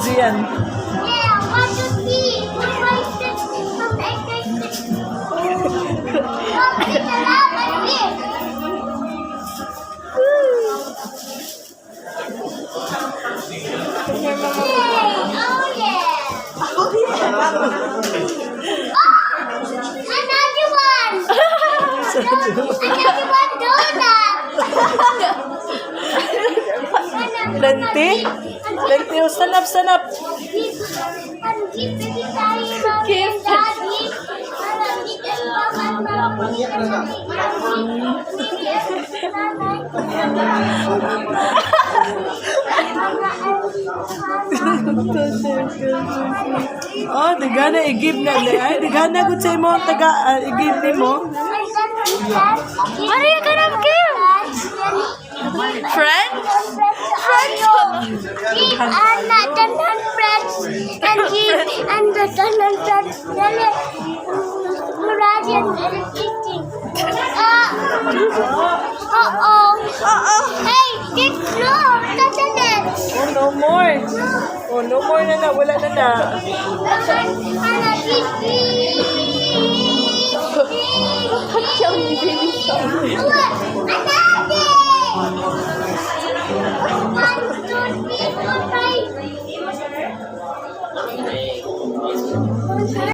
Zian. Yeah, want to see. From excited. Come, sit around and here. Oh yeah. Another one. Another one donut. Lenti? Lenti, oh, sanap, sanap. Oh, digana i-give na. Ay, digana gud sa imo taga i-give nimo. What are you gonna give? Friend? Friends? And not the non-friends. And the non-friends. Muradian is eating. Hey, it's no. That's it. Oh, no more. Oh, no more na. Wala na. Baby.